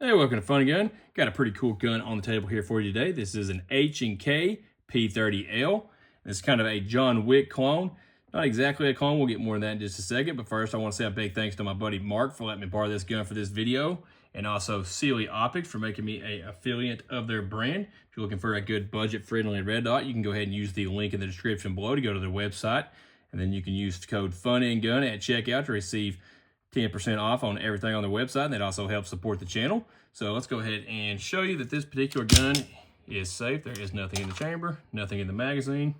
Hey, welcome to FunNGun. Got a pretty cool gun on the table here for you today. This is an H&K P30L. It's kind of a John Wick clone. Not exactly a clone, we'll get more on that in just a second, but first I want to say a big thanks to my buddy Mark for letting me borrow this gun for this video, and also Sealy Optics for making me an affiliate of their brand. If you're looking for a good budget-friendly red dot, you can go ahead and use the link in the description below to go to their website, and then you can use the code FunNGun at checkout to receive 10% off on everything on their website, and that also helps support the channel. So let's go ahead and show you that this particular gun is safe. There is nothing in the chamber, nothing in the magazine.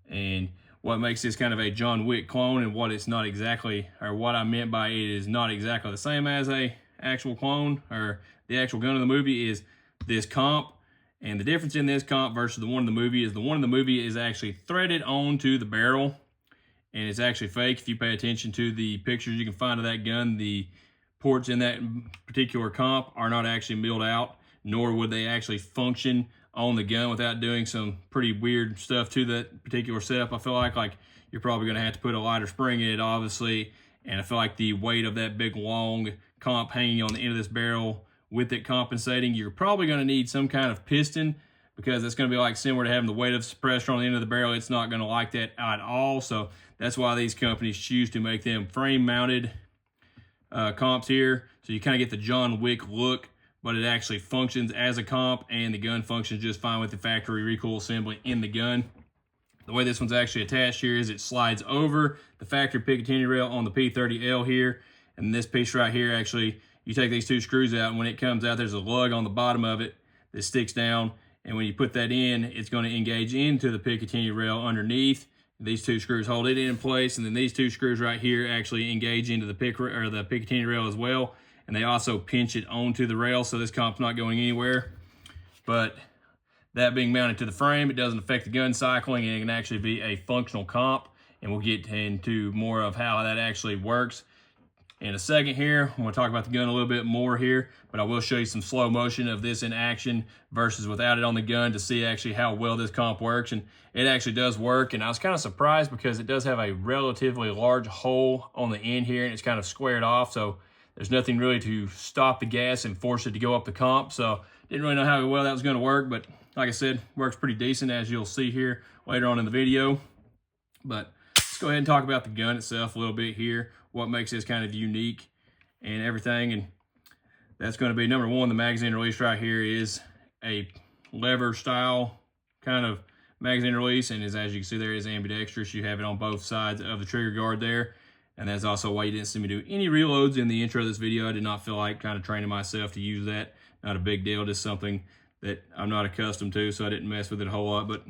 And what makes this kind of a John Wick clone, and what it's not exactly, or what I meant by it is not exactly the same as a actual clone or the actual gun in the movie, is this comp. And the difference in this comp versus the one in the movie is the one in the movie is actually threaded onto the barrel, and it's actually fake. If you pay attention to the pictures you can find of that gun, the ports in that particular comp are not actually milled out, nor would they actually function on the gun without doing some pretty weird stuff to that particular setup. I feel like you're probably going to have to put a lighter spring in it, obviously, and I feel like the weight of that big long comp hanging on the end of this barrel with it compensating, you're probably going to need some kind of piston, because it's going to be like similar to having the weight of suppressor on the end of the barrel. It's not going to like that at all. So that's why these companies choose to make them frame mounted comps here. So you kind of get the John Wick look, but it actually functions as a comp, and the gun functions just fine with the factory recoil assembly in the gun. The way this one's actually attached here is it slides over the factory Picatinny rail on the P30L here. And this piece right here, actually, you take these two screws out, and when it comes out, there's a lug on the bottom of it that sticks down. And when you put that in, it's going to engage into the Picatinny rail underneath. These two screws hold it in place, and then these two screws right here actually engage into the Picatinny rail as well. And they also pinch it onto the rail, so this comp's not going anywhere. But that being mounted to the frame, it doesn't affect the gun cycling, and it can actually be a functional comp. And we'll get into more of how that actually works in a second here. I'm going to talk about the gun a little bit more here, but I will show you some slow motion of this in action versus without it on the gun to see actually how well this comp works. And it actually does work, and I was kind of surprised because it does have a relatively large hole on the end here, and it's kind of squared off, so there's nothing really to stop the gas and force it to go up the comp. So didn't really know how well that was going to work, but like I said, works pretty decent, as you'll see here later on in the video. But let's go ahead and talk about the gun itself a little bit here, what makes this kind of unique and everything. And that's going to be, number one, the magazine release right here is a lever style kind of magazine release, and as you can see, there is ambidextrous. You have it on both sides of the trigger guard there, and that's also why you didn't see me do any reloads in the intro of this video. I did not feel like kind of training myself to use that. Not a big deal, just something that I'm not accustomed to, so I didn't mess with it a whole lot, but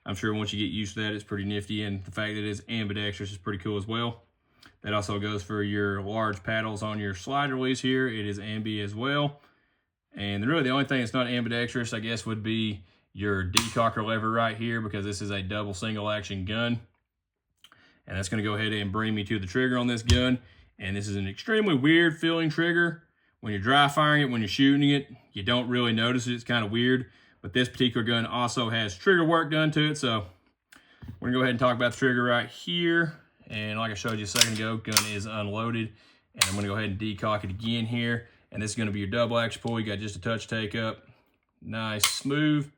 I'm sure once you get used to that, it's pretty nifty, and the fact that it is ambidextrous is pretty cool as well. That also goes for your large paddles on your slide release here. It is ambi as well. And really the only thing that's not ambidextrous, I guess, would be your decocker lever right here, because this is a double single action gun. And that's going to go ahead and bring me to the trigger on this gun. And this is an extremely weird feeling trigger. When you're dry firing it, when you're shooting it, you don't really notice it. It's kind of weird. But this particular gun also has trigger work done to it. So we're going to go ahead and talk about the trigger right here. And like I showed you a second ago, gun is unloaded. And I'm going to go ahead and decock it again here. And this is going to be your double action pull. You got just a touch take up. Nice, smooth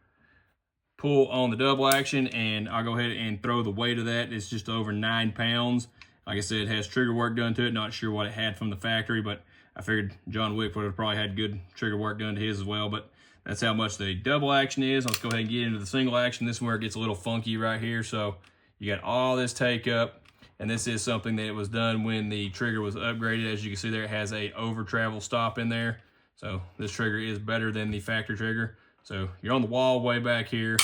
pull on the double action. And I'll go ahead and throw the weight of that. It's just over 9 pounds. Like I said, it has trigger work done to it. Not sure what it had from the factory, but I figured John Wick would have probably had good trigger work done to his as well. But that's how much the double action is. Let's go ahead and get into the single action. This is where it gets a little funky right here. So you got all this take up. And this is something that was done when the trigger was upgraded. As you can see there, it has a over travel stop in there. So this trigger is better than the factory trigger. So you're on the wall way back here,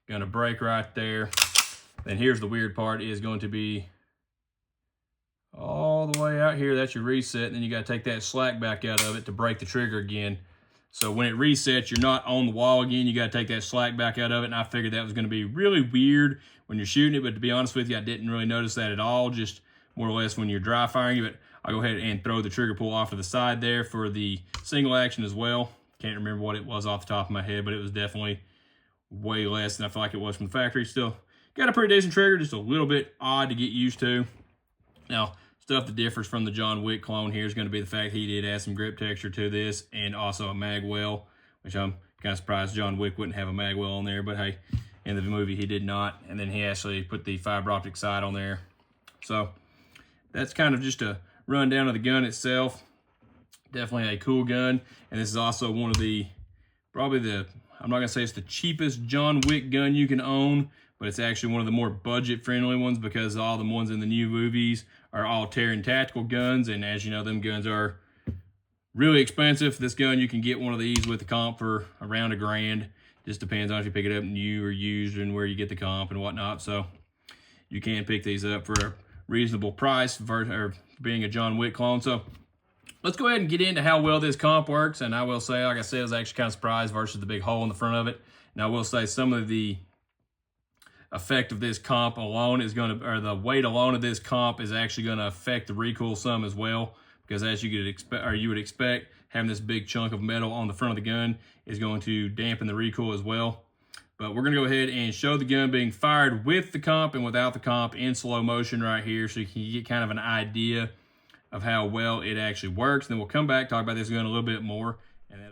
gonna break right there. Then here's the weird part, is going to be all the way out here. That's your reset. And then you gotta take that slack back out of it to break the trigger again. So when it resets, you're not on the wall again. You gotta take that slack back out of it. And I figured that was gonna be really weird when you're shooting it, but to be honest with you, I didn't really notice that at all, just more or less when you're dry firing it. But I'll go ahead and throw the trigger pull off to the side there for the single action as well. Can't remember what it was off the top of my head, but it was definitely way less than I feel like it was from the factory. Still got a pretty decent trigger, just a little bit odd to get used to. Now, stuff that differs from the John Wick clone here is going to be the fact he did add some grip texture to this, and also a mag well, which I'm kind of surprised John Wick wouldn't have a mag well on there, but hey, in the movie he did not. And then he actually put the fiber optic sight on there. So that's kind of just a rundown of the gun itself. Definitely a cool gun, and this is also one of the, probably the, I'm not gonna say it's the cheapest John Wick gun you can own, but it's actually one of the more budget-friendly ones, because all the ones in the new movies are all Terran tactical guns, and as you know, them guns are really expensive. This gun, you can get one of these with the comp for around $1,000. Just depends on if you pick it up new or used and where you get the comp and whatnot. So you can pick these up for a reasonable price for being a John Wick clone. So let's go ahead and get into how well this comp works. And I will say, like I said, I was actually kind of surprised versus the big hole in the front of it. And I will say some of the effect of this comp alone is going to, or the weight alone of this comp is actually going to affect the recoil some as well. Because as you would expect, having this big chunk of metal on the front of the gun is going to dampen the recoil as well. But we're going to go ahead and show the gun being fired with the comp and without the comp in slow motion right here, so you can get kind of an idea of how well it actually works. Then we'll come back, talk about this gun a little bit more, and then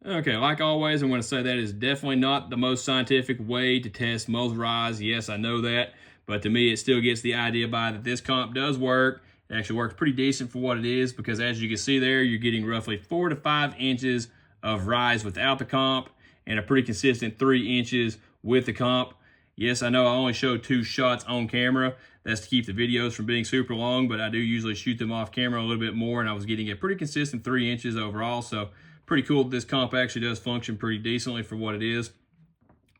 okay, like always, I'm going to say that is definitely not the most scientific way to test muzzle rise. Yes, I know that, but to me, it still gets the idea by that this comp does work. It actually works pretty decent for what it is, because as you can see there, you're getting roughly 4 to 5 inches of rise without the comp, and a pretty consistent 3 inches with the comp. Yes, I know I only showed 2 shots on camera. That's to keep the videos from being super long, but I do usually shoot them off camera a little bit more, and I was getting a pretty consistent 3 inches overall. So pretty cool that this comp actually does function pretty decently for what it is,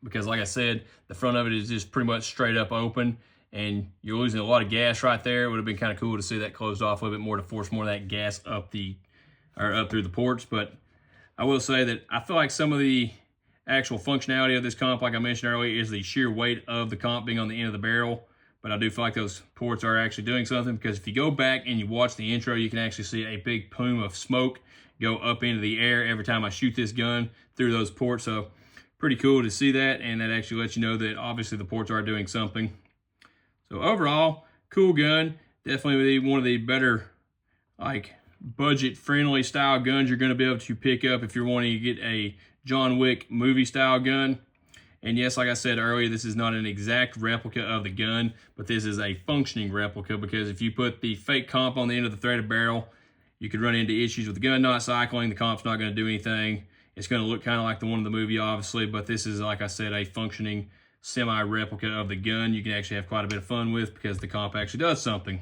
because like I said, the front of it is just pretty much straight up open, and you're losing a lot of gas right there. It would have been kind of cool to see that closed off a little bit more to force more of that gas up through the ports. But I will say that I feel like some of the actual functionality of this comp, like I mentioned earlier, is the sheer weight of the comp being on the end of the barrel. But I do feel like those ports are actually doing something, because if you go back and you watch the intro, you can actually see a big plume of smoke go up into the air every time I shoot this gun through those ports. So pretty cool to see that, and that actually lets you know that obviously the ports are doing something. So overall, cool gun. Definitely one of the better, like, budget-friendly style guns you're going to be able to pick up if you're wanting to get a John Wick movie-style gun. And yes, like I said earlier, this is not an exact replica of the gun, but this is a functioning replica, because if you put the fake comp on the end of the threaded barrel, you could run into issues with the gun not cycling. The comp's not going to do anything. It's going to look kind of like the one in the movie, obviously, but this is, like I said, a functioning semi-replica of the gun you can actually have quite a bit of fun with, because the comp actually does something.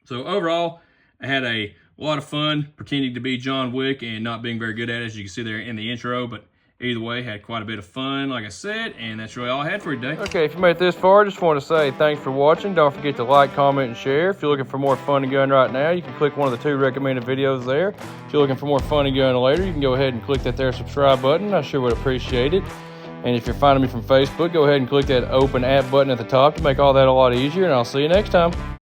So overall, I had a lot of fun pretending to be John Wick and not being very good at it, as you can see there in the intro, but either way, had quite a bit of fun, like I said, and that's really all I had for you today. Okay, if you made it this far, I just want to say thanks for watching. Don't forget to like, comment, and share. If you're looking for more Fun and Gun right now, you can click one of the 2 recommended videos there. If you're looking for more Fun and Gun later, you can go ahead and click that there subscribe button. I sure would appreciate it. And if you're finding me from Facebook, go ahead and click that open app button at the top to make all that a lot easier, and I'll see you next time.